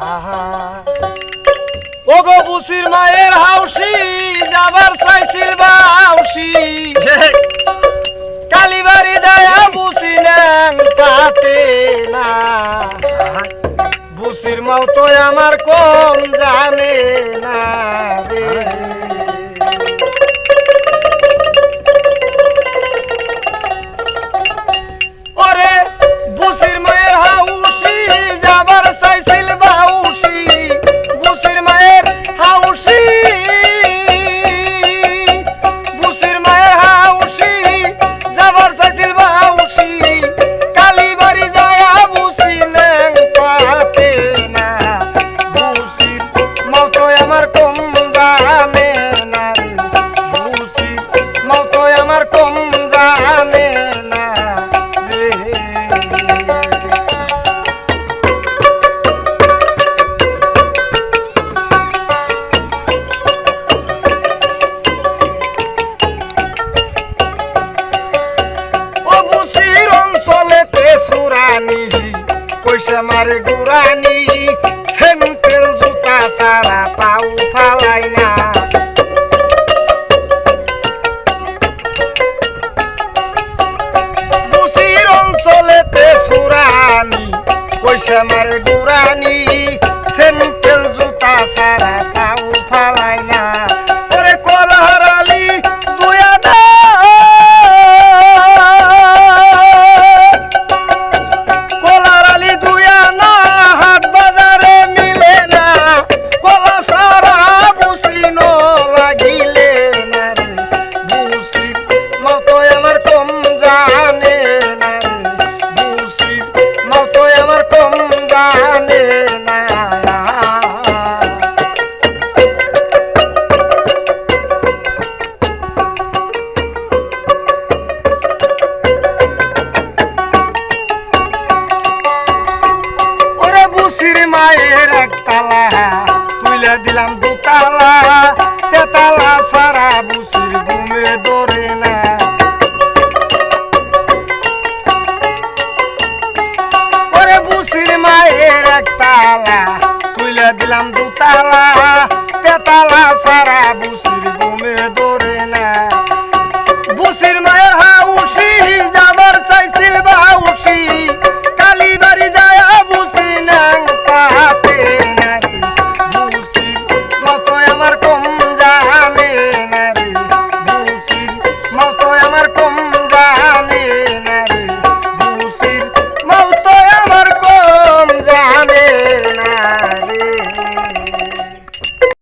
আহা ওগো বুসির মায়ের হাউসি যাবার চাইছিল বাউসি কালীবাড়ি যায়া বুসি নেন কাতে না বুসির মাও তো আমার কম জানে না রে ওরে বুসির মায়ের হাউসি যাবার চাইছিল বাউসি বুসির মায়ের হাউসি বুসির মায়ের হাউসি যাবার চাইছিল বাউসি কালীবাড়ি যায়া বুসি নেন পাতে না বুসির মাও তো আমার কম জানে না বুসির মাও তো আমার কম জানে না পয়সা মারে গুরানি সেন্টেল জুতা সারা পাউ ফালাই না বুসির অঞ্চলেতে সুরানি পয়সা মারে গুরানি সেন্টেল জুতা সারা পাউ ফালাই না ওরে কলহারালি দুয়া দা মায়ের একতলা তুইলে দিলাম দুতলা তেতলা সারা বুসির ঘুমে ধরে না ওরে বুসির মায়ের একতলা তুইলে দিলাম দুতলা তেতলা সারা বুসির ঘুমে ধরে না বুসির মায়ের হাউসি যাবার চাইছিল বাউসি কালীবাড়ি যায় বুসি নাং পাতে নারে বুসির মতো আমার কম জানে নারে বুসির মতো আমার কম জানে নারে বুসির মতো আমার কম জানে নারে